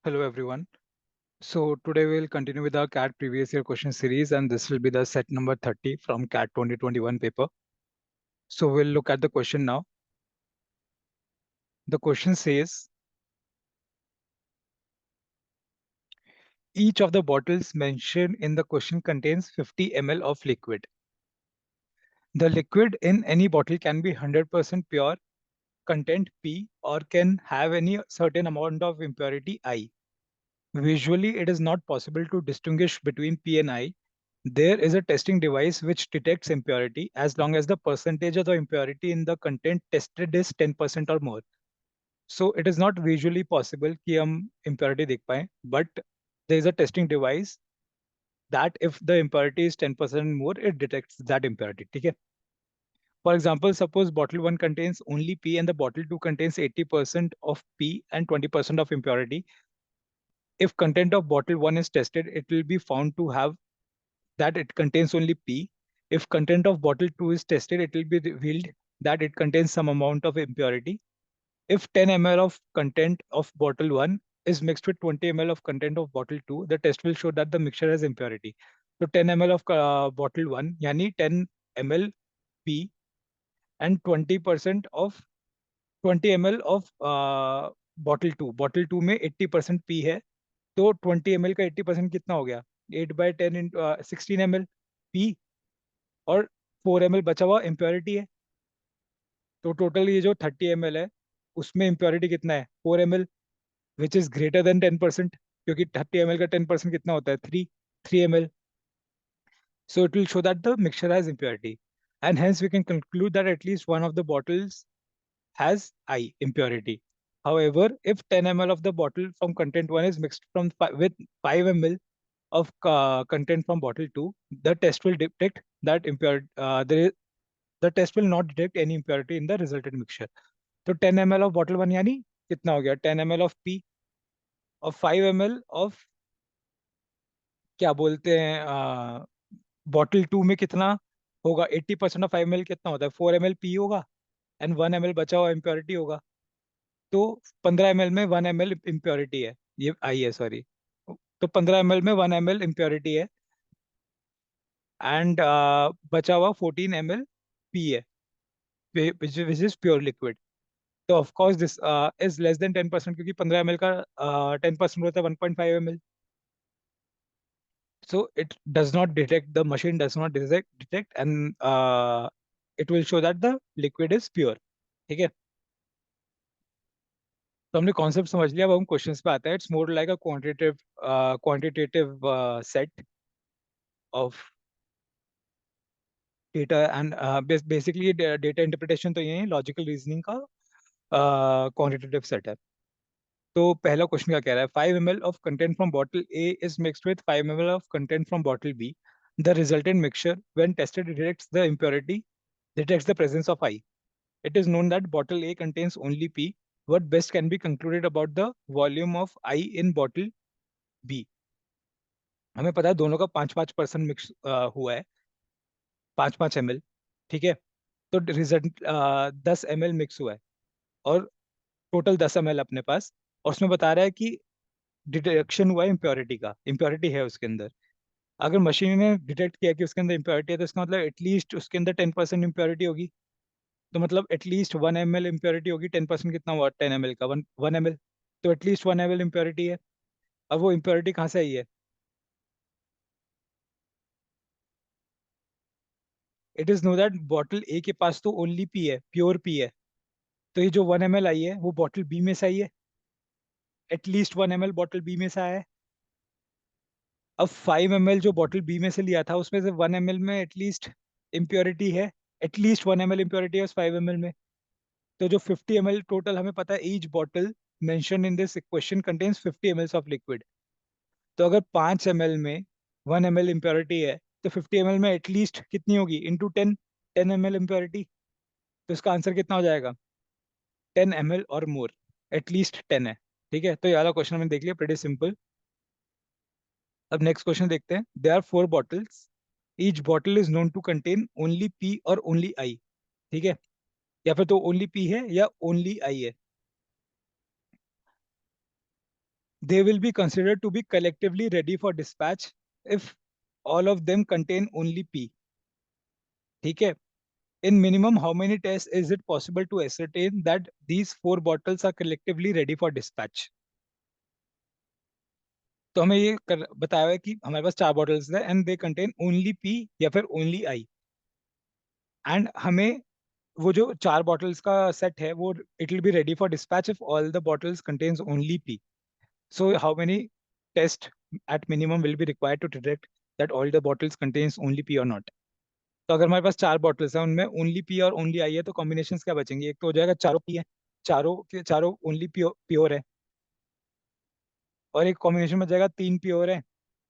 Hello everyone. So today we'll continue with our CAT previous year question series, and this will be the set number 30 from CAT 2021 paper. So we'll look at the question now. The question says, each of the bottles mentioned in the question contains 50 ml of liquid. The liquid in any bottle can be 100% pure content P or can have any certain amount of impurity I. Visually, it is not possible to distinguish between P and I. There is a testing device which detects impurity as long as the percentage of the impurity in the content tested is 10% or more. So it is not visually possible कि हम impurity देख पाए, but there is a testing device that if the impurity is 10% more, it detects that impurity. ठीक है? For example, suppose bottle 1 contains only P and the bottle 2 contains 80% of P and 20% of impurity. If content of bottle 1 is tested, it will be found to have that it contains only P. If content of bottle 2 is tested, it will be revealed that it contains some amount of impurity. If 10 ml of content of bottle 1 is mixed with 20 ml of content of bottle 2, the test will show that the mixture has impurity. So 10 ml of bottle 1, yani 10 ml P and 20% of 20 ml of bottle 2. Bottle 2 में 80% P है, तो 20 ml का 80% कितना हो गया? 8/10 into 16 ml P और 4 ml बचा हुआ इम्प्योरिटी है। तो टोटल ये जो 30 ml है उसमें इम्प्योरिटी कितना है? 4 ml, which is greater than 10%, क्योंकि 30 ml का 10% कितना होता है? 3 ml. So it will show that the mixture has impurity, and hence we can conclude that at least one of the bottles has I impurity. However, if 10 ml of the bottle from content 1 is mixed with 5 ml of content from bottle 2, the test will detect that the test will not detect any impurity in the resultant mixture. तो 10 ml of bottle 1 यानी कितना हो गया? 10 ml of P और 5 ml of क्या बोलते हैं bottle 2 में कितना होगा? 80% ऑफ 5 ml कितना होता है? 4 ml P होगा एंड 1 ml बचा हुआ इम्प्योरिटी होगा। तो 15 ml में 1 ml इम्प्योरिटी है, ये आई है सॉरी। तो 15 ml में 1 ml इम्प्योरिटी है एंड बचा हुआ 14 ml P है, विच इज प्योर लिक्विड। तो of course this is less than 10%, क्योंकि 15 ml का 10% होता है 1.5 ml. So it does not detect, the machine does not detect and it will show that the liquid is pure. ठीक है? तो हमने concept समझ लिया, अब हम क्वेश्चंस पे आते हैं. It's more like a quantitative set of data and basically data interpretation तो ये है, लॉजिकल रीजनिंग का क्वांटिटेटिव सेट है. तो पहला क्वेश्चन क्या कह रहा है? 5 ml of content from bottle A is mixed with 5 ml of content from bottle B. The resultant mixture when tested detects the impurity, detects the presence of I. It is known that bottle A contains only P. What best can be concluded about the volume of I in bottle B? हमें पता है दोनों का 5-5% mix हुआ है, 5-5 ml. ठीक है? तो रिजल्ट 10 ml मिक्स हुआ है और टोटल 10 ml अपने पास, और उसमें बता रहा है कि डिटेक्शन हुआ है इम्प्योरिटी का, इम्प्योरिटी है उसके अंदर. अगर मशीन ने डिटेक्ट किया कि उसके अंदर इम्प्योरिटी है, तो इसका मतलब एटलीस्ट उसके अंदर 10% इम्प्योरिटी होगी. तो मतलब एटलीस्ट 1 ml इम्प्योरिटी होगी. 10% कितना हुआ? 10 ml का 1 ml. तो एटलीस्ट 1 ml इम्प्योरिटी है. अब वो इम्प्योरिटी कहाँ से आई है? It is know that bottle A के पास तो ओनली पी है, प्योर पी है. तो ये जो 1 ml आई है वो बॉटल बी में से आई है. एटलीस्ट 1 ml बॉटल बी में से आया है. अब 5 ml जो बॉटल बी में से लिया था उसमें से 1 ml में एटलीस्ट इम्प्योरिटी है. एटलीस्ट 1 ml इम्प्योरिटी है उस 5 ml में. तो जो 50 ml टोटल हमें पता है, each bottle mention in this equation contains 50 ml of liquid. तो अगर 5 ml में 1 ml इम्प्योरिटी है, तो 50 ml में एटलीस्ट कितनी होगी? Into 10, 10 ml impurity. तो इसका आंसर कितना हो जाएगा? 10 ml और मोर. एटलीस्ट 10 है. ठीक है? तो ये वाला क्वेश्चन हमने देख लिया, प्रेटी सिंपल. अब नेक्स्ट क्वेश्चन देखते हैं. They are 4 bottles, each bottle is known to contain only P और ओनली आई. ठीक है? या फिर तो ओनली पी है या ओनली आई है. They will be considered to be collectively ready for dispatch if all of them contain only P. ठीक है. In minimum, how many tests is it possible to ascertain that these 4 bottles are collectively ready for dispatch? तो हमें ये बताया हुआ है कि हमारे पास 4 बॉटल्स है and they contain only P या फिर ओनली आई. एंड हमें वो जो 4 बॉटल्स का सेट है वो it will be ready for dispatch if all the bottles contains only P. So how many test at minimum will be required to detect that all the bottles contains only P or not. तो अगर हमारे पास 4 bottles हैं उनमें only P और only I है तो combination क्या बचेंगे? एक तो हो जाएगा चारों पी है, चारों के चारों ओनली प्योर है, और एक कॉम्बिनेशन बच जाएगा 3 प्योर है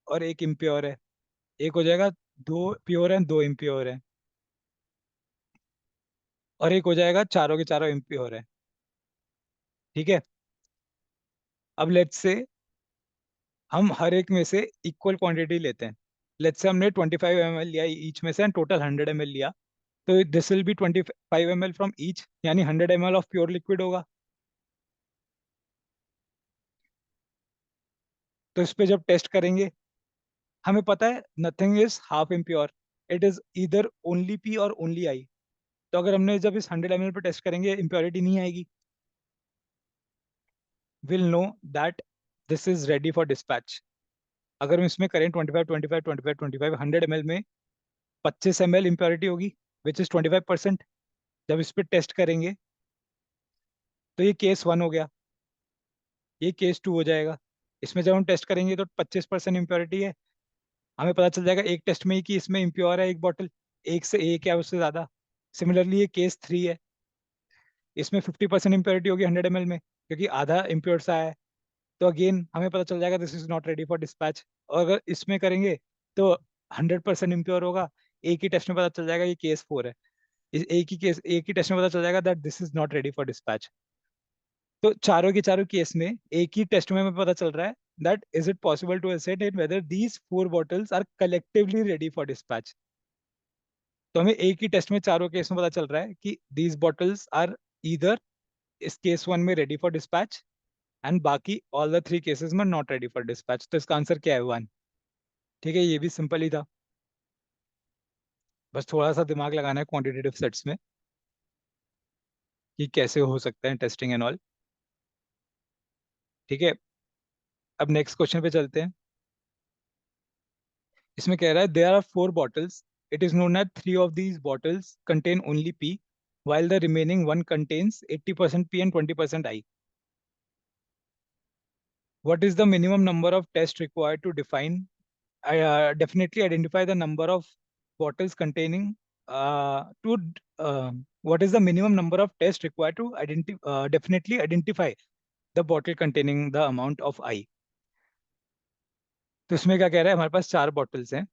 और एक इम्प्योर है. एक हो जाएगा 2 प्योर है 2 इम्प्योर है, और एक हो जाएगा चारों के चारों इम्प्योर है. ठीक है. अब लेट्स से हम हर एक में से इक्वल क्वांटिटी लेते हैं. लेट्स से हमने 25 ml लिया ईच में से एंड टोटल 100 ml लिया. तो this will be 25 ml from each, यानी 100 ml ऑफ प्योर लिक्विड होगा. तो इस पे जब टेस्ट करेंगे हमें पता है nothing is half impure, it is इधर ओनली पी और ओनली आई. तो अगर हमने जब इस 100 ml पे टेस्ट करेंगे इम्प्योरिटी नहीं आएगी. Will know that this is ready for dispatch. अगर हम इसमें करें 25 25 25 25 100 ml में 25 ml इम्प्योरिटी होगी विच इज 25%. जब इस पे टेस्ट करेंगे तो ये केस 1 हो गया, ये केस 2 हो जाएगा. इसमें जब हम टेस्ट करेंगे तो 25% इम्प्योरिटी है. हमें पता चल जाएगा एक टेस्ट में ही कि इसमें इम्प्योर है एक बॉटल, एक से एक या उससे ज्यादा. सिमिलरली ये केस 3 है, इसमें 50% इम्प्योरिटी होगी 100 ml में क्योंकि आधा इम्प्योर सा है. तो अगेन हमें पता चल जाएगा this is not ready for dispatch. और अगर इसमें करेंगे तो 100% इम्प्योर होगा. एक ही टेस्ट में पता चल जाएगा ये केस 4 है. एक ही टेस्ट में पता चल जाएगा that this is not ready for dispatch. तो चारों के चारों केस में एक ही टेस्ट में हमें पता चल रहा है that is it possible to ascertain whether these 4 bottles are collectively ready for dispatch. तो हमें एक ही टेस्ट में चारों केस में पता चल रहा है कि दीज बॉटल्स आर ईदर इस केस 1 में रेडी फॉर डिस्पैच एंड बाकी ऑल द 3 केसेस में नॉट रेडी फॉर डिस्पैच. तो इसका आंसर क्या है? 1. ठीक है, ये भी सिंपल ही था. बस थोड़ा सा दिमाग लगाना है क्वांटिटेटिव सेट्स में कि कैसे हो सकता है टेस्टिंग एंड ऑल. ठीक है. अब नेक्स्ट क्वेश्चन पे चलते हैं. इसमें कह रहा है there are 4 bottles. It is known that 3 of these bottles contain only P while the remaining one contains 80% P and 20% I. What is the minimum number of tests required to definitely identify the number of bottles containing to what is the minimum number of tests required to definitely identify the bottle containing the amount of I? तो इसमें क्या कह रहा है? हमारे पास 4 bottles हैं,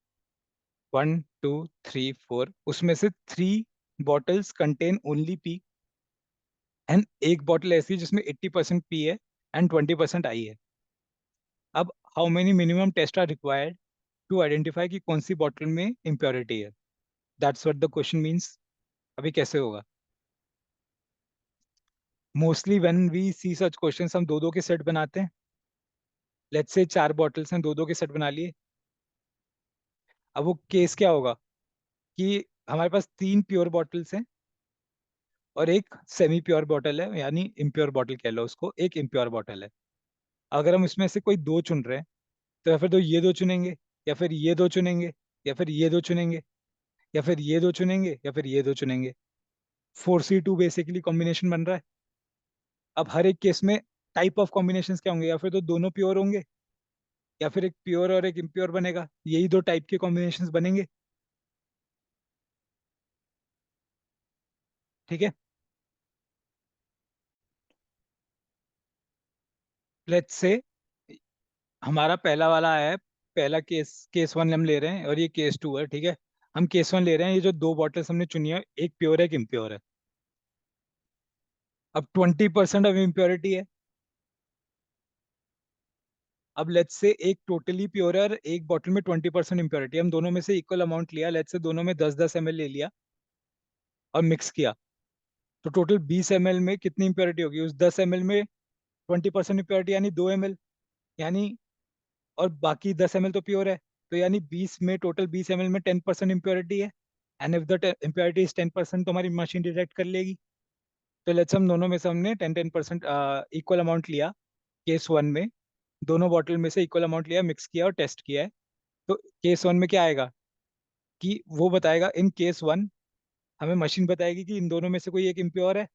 1 2 3 4. उसमें से 3 bottles contain only P and एक बॉटल ऐसी है जिसमें 80% पी है एंड 20% आई है. अब how many minimum test are required to identify कि कौन सी बॉटल में इम्प्योरिटी है? That's what the question means. अभी कैसे होगा? Mostly when we see such questions हम दो दो के सेट बनाते हैं. लेट्स से 4 बॉटल्स हैं, दो दो के सेट बना लिए. अब वो केस क्या होगा कि हमारे पास 3 प्योर बॉटल्स हैं और एक सेमी प्योर बॉटल है, यानी इम्प्योर बॉटल कह लो उसको, एक इम्प्योर बॉटल है. अगर हम इसमें से कोई दो चुन रहे हैं तो या फिर तो ये दो चुनेंगे, या फिर ये दो चुनेंगे, या फिर ये दो चुनेंगे, या फिर ये दो चुनेंगे, या फिर ये दो चुनेंगे. 4C2 बेसिकली कॉम्बिनेशन बन रहा है. अब हर एक केस में टाइप ऑफ कॉम्बिनेशंस क्या होंगे? या फिर तो दोनों प्योर होंगे या फिर एक प्योर और एक इम्प्योर बनेगा. यही दो टाइप के कॉम्बिनेशंस बनेंगे. ठीक है. लेट्स से हमारा पहला वाला है, पहला केस 1 हम ले रहे हैं और ये केस 2 है. ठीक है. हम केस 1 ले रहे हैं. ये जो दो बॉटल्स हमने चुनी है एक प्योर है एक इम्प्योर है. अब 20% ऑफ इम्प्योरिटी है. अब लेट्स से एक टोटली प्योर है और एक बॉटल में 20% इम्प्योरिटी. हम दोनों में से इक्वल अमाउंट लिया. लेट्स से दोनों में 10-10 ml ले लिया और मिक्स किया. तो टोटल 20 ml में कितनी इम्प्योरिटी होगी? उस 10 ml में 20% इम्प्योरिटी यानी 2 ml. यानी, और बाकी 10 ml तो प्योर है। तो यानी 20 में, टोटल 20 ml में 10% इम्प्योरिटी है। And if the impurity is 10%, तो हमारी मशीन डिटेक्ट कर लेगी। तो लेट्स हम दोनों में से हमने 10-10% इक्वल अमाउंट लिया केस वन में। दोनों बॉटल में से इक्वल अमाउंट लिया, मिक्स किया और टेस्ट किया है। तो केस वन में क्या आएगा कि वो बताएगा इन केस वन, हमें मशीन बताएगी कि इन दोनों में से कोई एक इम्प्योर है,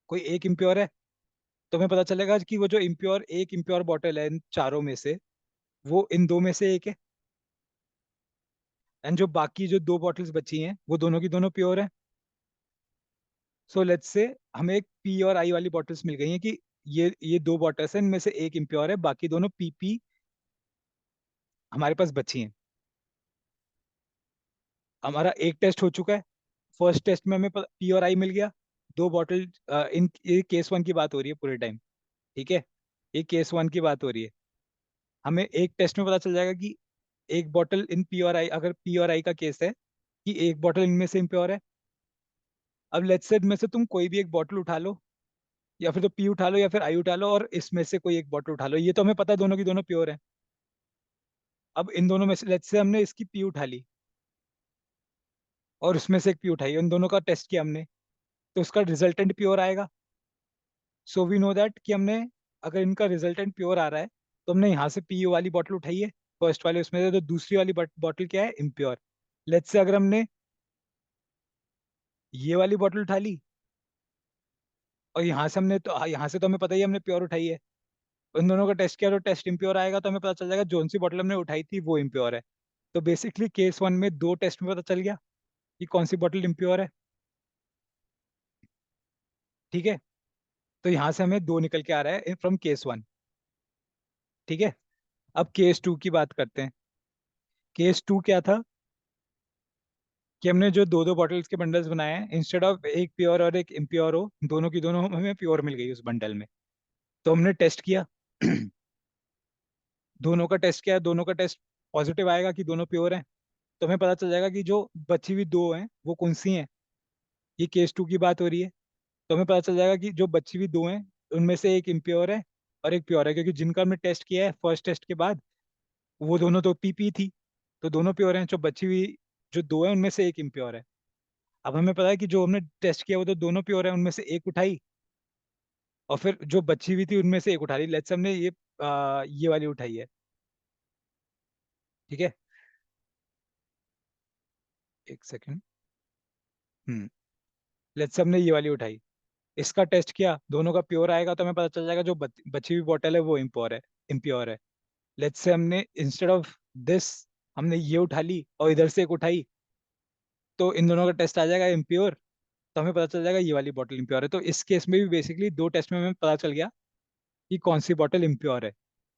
कोई एक इम्प्योर है। तो हमें पता चलेगा कि वो जो इम्प्योर, एक इम्प्योर बॉटल है इन चारों में से, वो इन दो में से एक है। एंड जो बाकी जो दो बॉटल्स बची हैं वो दोनों की दोनों प्योर है। सो लेट्स से हमें एक पी और आई वाली बॉटल्स मिल गई हैं कि ये दो बॉटल्स हैं, इनमें से एक इम्प्योर है, बाकी दोनों पी पी हमारे पास बची हैं। हमारा एक टेस्ट हो चुका है। फर्स्ट टेस्ट में हमें पी और आई मिल गया। दो बॉटल, इन ये केस वन की बात हो रही है पूरे टाइम, ठीक है, ये केस वन की बात हो रही है। हमें एक टेस्ट में पता चल जाएगा कि एक बॉटल इन पी और आई, अगर पी और आई का केस है कि एक बॉटल इनमें से इम्प्योर है। अब लेट्स से में से तुम कोई भी एक बॉटल उठा लो, या फिर तो पी उठा लो या फिर आई उठा लो, और इसमें से कोई एक बॉटल उठा लो, ये तो हमें पता है दोनों की दोनों प्योर है। अब इन दोनों में से लेट्स से हमने इसकी पी उठा ली और उसमें से एक पी उठाई, उन दोनों का टेस्ट किया हमने, तो उसका रिजल्टेंट प्योर आएगा। सो वी नो दैट कि हमने, अगर इनका रिजल्टेंट प्योर आ रहा है, तो हमने यहाँ से पी वाली बॉटल उठाई है फर्स्ट वाले उसमें से, तो दूसरी वाली बॉटल क्या है, इम्प्योर। लेट्स से अगर हमने ये वाली बॉटल उठा ली, और यहाँ से हमने, तो यहाँ से तो हमें पता ही है हमने प्योर उठाई है, उन दोनों का टेस्ट किया तो टेस्ट इम्प्योर आएगा, तो हमें पता चल जाएगा जोन सी बॉटल हमने उठाई थी वो इम्प्योर है। तो बेसिकली केस वन में दो टेस्ट में पता चल गया कि कौन सी बॉटल इम्प्योर है, ठीक है। तो यहाँ से हमें दो निकल के आ रहा है फ्रॉम केस वन, ठीक है। अब केस टू की बात करते हैं। केस टू क्या था कि हमने जो दो दो बॉटल्स के बंडल्स बनाए हैं, इंस्टेड ऑफ एक प्योर और एक इम्प्योर हो, दोनों की दोनों हमें प्योर मिल गई उस बंडल में। तो हमने टेस्ट किया दोनों का टेस्ट किया, दोनों का टेस्ट पॉजिटिव आएगा कि दोनों प्योर हैं। तो हमें पता चल जाएगा कि जो बची हुई दो हैं वो कौन सी हैं। ये केस टू की बात हो रही है। तो हमें पता चल जाएगा कि जो बची हुई दो हैं उनमें से एक इम्प्योर है और एक प्योर है, क्योंकि जिनका हमने टेस्ट किया है फर्स्ट टेस्ट के बाद, वो दोनों तो पीपी थी, तो दोनों प्योर हैं। जो बची हुई जो दो है उनमें से एक इम्प्योर है। अब हमें पता है कि जो हमने टेस्ट किया वो तो दोनों प्योर है, उनमें से एक उठाई, और फिर जो बची हुई थी उनमें से एक उठा ली। लेट्स हमने ये वाली उठाई है, ठीक है। एक सेकंड। लेट्स हमने ये वाली उठाई, इसका टेस्ट किया, दोनों का प्योर आएगा, तो हमें पता चल जाएगा जो बची हुई बॉटल है वो इम्प्योर है, इम्प्योर है। लेट्स से हमने इंस्टेड ऑफ दिस, हमने ये उठा ली और इधर से एक उठाई, तो इन दोनों का टेस्ट आ जाएगा इम्प्योर। तो हमें पता चल जाएगा ये वाली बॉटल इम्प्योर है। तो इस केस में भी बेसिकली दो टेस्ट में हमें पता चल गया कि कौन सी बॉटल इम्प्योर है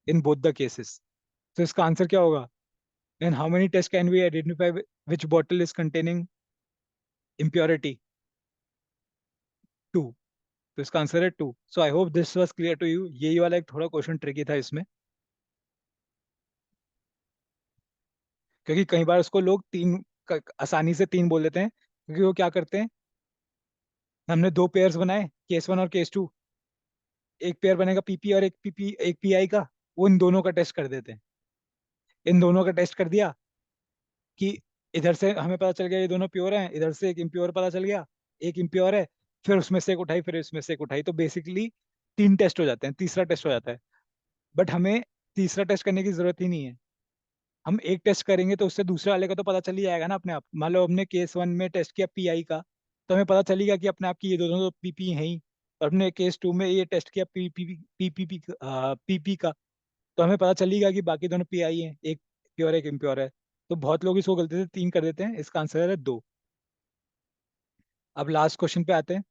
इन बोथ द केसेस। तो इसका आंसर क्या होगा? In how many test can we identify which bottle is containing impurity? Two. तो इसका आंसर है two. So I hope this was clear to you. यही वाला एक थोड़ा क्वेश्चन ट्रिकी था इसमें, क्योंकि कई बार उसको लोग तीन, आसानी से तीन बोल देते हैं, क्योंकि वो क्या करते हैं, हमने दो पेयर्स बनाए केस वन और केस टू, एक पेयर बनेगा पीपी और एक पीपी, एक पीआई का, वो इन दोनों का टेस्ट कर देते हैं। इन दोनों का टेस्ट कर दिया कि इधर से हमें पता चल गया ये दोनों प्योर हैं, इधर से एक इम्प्योर पता चल गया, एक इम्प्योर है, फिर उसमें से एक उठाई, फिर इसमें से एक उठाई, तो बेसिकली तीन टेस्ट हो जाते हैं, तीसरा टेस्ट हो जाता है। बट हमें तीसरा टेस्ट करने की जरूरत ही नहीं है। हम एक टेस्ट करेंगे तो उससे दूसरे वाले का तो पता चल ही जाएगा ना अपने आप। मान लो हमने केस वन में टेस्ट किया पीआई का, तो हमें पता चल ही गया कि अपने आप की ये दोनों तो पीपी हैं ही। और हमने केस टू में ये टेस्ट किया पीपीपी पीपी का, तो हमें पता चल ही गया कि बाकी दोनों पीआई हैं, एक प्योर एक इम्प्योर है। तो बहुत लोग इसको गलती से तीन कर देते हैं, इसका आंसर है दो। अब लास्ट क्वेश्चन पे आते हैं।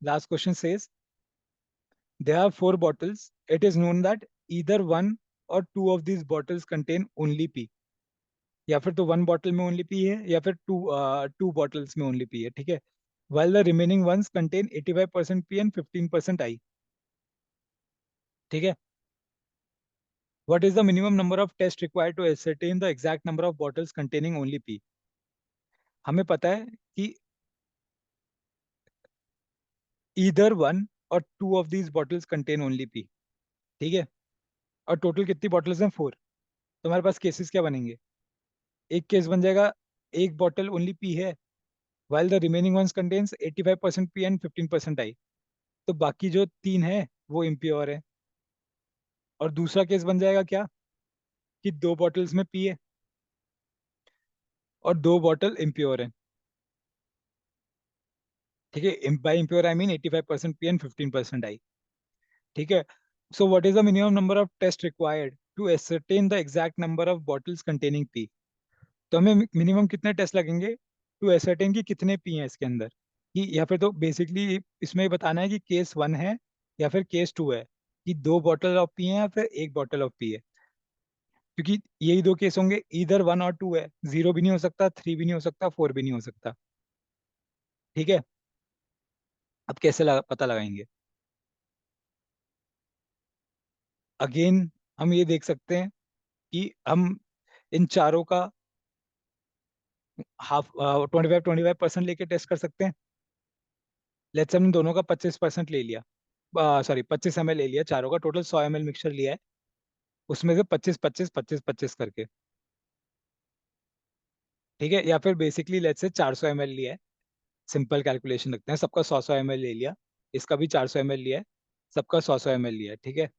Last question says there are four bottles, it is known that either one or two of these bottles contain only p, या फिर तो वन बॉटल में ओनली पी है, या फिर टू बॉटल्स में ओनली पी है, ठीक है। while the remaining ones contain 85% p and 15% I, ठीक है। what is the minimum number of tests required to ascertain the exact number of bottles containing only p? हमें पता है कि either one और 2 of these bottles contain only P. ठीक है, और टोटल कितनी बॉटल्स हैं? 4। तो हमारे पास केसेस क्या बनेंगे? एक केस बन जाएगा एक बॉटल ओनली पी है, while the remaining ones contains 85% P and 15% I। तो बाकी जो 3 है वो इम्प्योर है। और दूसरा केस बन जाएगा क्या, कि 2 बॉटल्स में पी है और 2 बॉटल इम्प्योर है। ठीक है, by impure I mean 85% P and 15% I. ठीक है, so what is the minimum number of test required to ascertain the exact number of bottles containing P? तो हमें मिनिमम कितने टेस्ट लगेंगे टू एसर्टेन कि कितने पी हैं इसके अंदर, कि या फिर तो बेसिकली इसमें बताना है कि केस 1 है या फिर केस 2 है, कि 2 बॉटल ऑफ पी है या फिर 1 बॉटल ऑफ पी है। क्योंकि यही 2 केस होंगे, इधर 1 और 2 है, 0 भी नहीं हो सकता, 3 भी नहीं हो सकता, 4 भी नहीं हो सकता। ठीक है, अब कैसे पता लगाएंगे? अगेन हम ये देख सकते हैं कि हम इन चारों का हाफ 25-25% लेके टेस्ट कर सकते हैं। लेट्स हमने दोनों का 25% ले लिया, सॉरी 25 ml ले लिया, चारों का टोटल 100 ml मिक्सचर लिया है, उसमें से 25-25-25-25 करके। ठीक है, या फिर बेसिकली लेट्स से 400 ml लिया है, सिंपल कैलकुलेशन रखते हैं, सबका 100-100 ml ले लिया, इसका भी 400 ml लिया है, सबका 100-100 ml लिया है। ठीक है,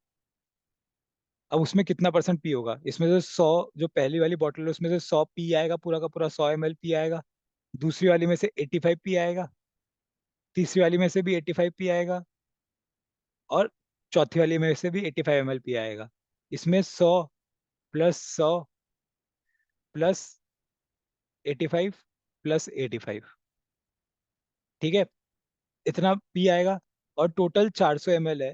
अब उसमें कितना परसेंट पी होगा? इसमें से 100, जो पहली वाली बॉटल है उसमें से 100 पी आएगा, पूरा का पूरा 100 ml पी आएगा। दूसरी वाली में से 85 पी आएगा, तीसरी वाली में से भी 85 पी आएगा, और चौथी वाली में से भी 85 ml पी आएगा। इसमें 100 प्लस 100 प्लस 85 प्लस 85। ठीक है, इतना पी आएगा, और टोटल 400 ml है।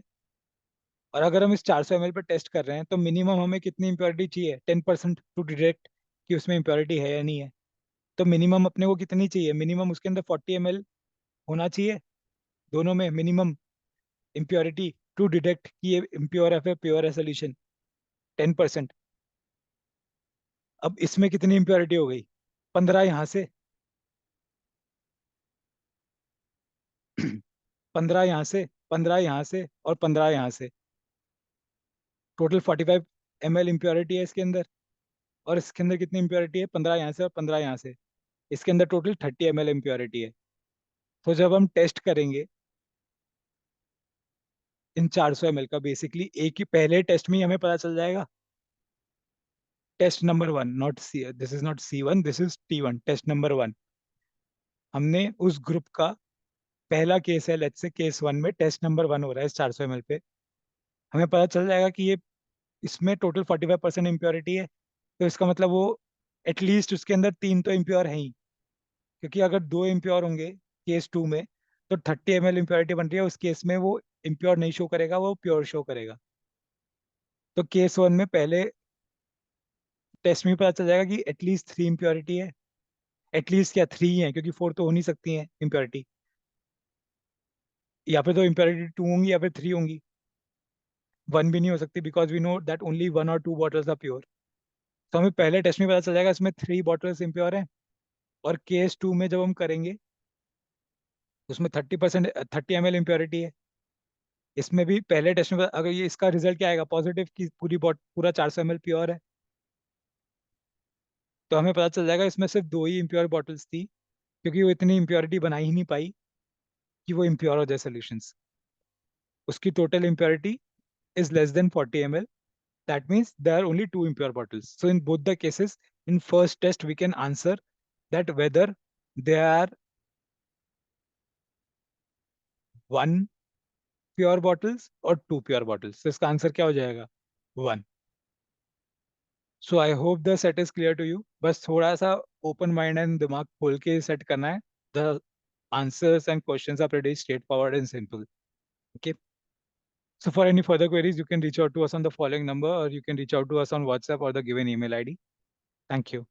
और अगर हम इस 400 ml पर टेस्ट कर रहे हैं तो मिनिमम हमें कितनी इंप्योरिटी चाहिए? 10% टू डिटेक्ट कि उसमें इंप्योरिटी है या नहीं है। तो मिनिमम अपने को कितनी चाहिए? मिनिमम उसके अंदर 40 ml होना चाहिए, दोनों में मिनिमम इम्प्योरिटी टू डिटेक्ट कि ये इम्प्योर है फिर प्योर है सोल्यूशन, 10%। अब इसमें कितनी इम्प्योरिटी हो गई? 15 यहाँ से, 15 यहाँ से, 15 यहाँ से, और 15 यहाँ से, टोटल 45 ml इम्प्योरिटी है इसके अंदर। और इसके अंदर कितनी इम्प्योरिटी है? 15 यहाँ से और 15 यहाँ से, इसके अंदर टोटल 30 ml इम्प्योरिटी है। तो जब हम टेस्ट करेंगे इन 400 ml का, बेसिकली एक ही पहले टेस्ट में ही हमें पता चल जाएगा। Test number 1, not C, this is not C1, this is T1, test number 1। हमने उस ग्रुप का पहला केस है, लेट्स से केस 1 में टेस्ट नंबर 1 हो रहा है इस 400 ml पे। हमें पता चल जाएगा कि ये इसमें टोटल 45% इम्प्योरिटी है। तो इसका मतलब वो एटलीस्ट उसके अंदर 3 तो इम्प्योर हैं ही, क्योंकि अगर 2 इम्प्योर होंगे केस 2 में, तो 30 ml इम्प्योरिटी बन रही है, उस केस में वो इम्प्योर नहीं शो करेगा, वो प्योर शो करेगा। तो केस 1 में पहले टेस्ट में ही पता चल जाएगा कि एटलीस्ट 3 इम्प्योरिटी है। एटलीस्ट क्या, 3 ही है, क्योंकि 4 तो हो नहीं सकती है इम्प्योरिटी। या फिर तो इम्प्योरिटी 2 होंगी या फिर 3 होंगी, 1 भी नहीं हो सकती, because we know that only 1 और 2 बॉटल्स आर प्योर। तो हमें पहले टेस्ट में पता चल जाएगा इसमें 3 बॉटल्स इम्प्योर हैं। और केस 2 में जब हम करेंगे उसमें 30 ml इम्प्योरिटी है। इसमें भी पहले टेस्ट में अगर ये इसका रिजल्ट क्या आएगा पॉजिटिव, कि पूरा 400 ml प्योर है, तो हमें पता चल जाएगा इसमें सिर्फ 2 ही इम्प्योर बॉटल्स थी, क्योंकि वो इतनी इम्प्योरिटी बना ही नहीं पाई कि वो इम्प्योर हो जाए सोल्यूशंस। उसकी total impurity is less than 40 ml. That means there are only 2 impure bottles. So in both the cases, in first test, we can answer that whether there are 1 pure bottles or 2 pure bottles. So इसका answer क्या हो जाएगा? 1. So I hope the set is clear to you. बस थोड़ा सा open mind and दिमाग खोल के set करना है. The answers and questions are pretty straightforward and simple. Okay. So for any further queries, you can reach out to us on the following number, or you can reach out to us on WhatsApp or the given email ID. Thank you.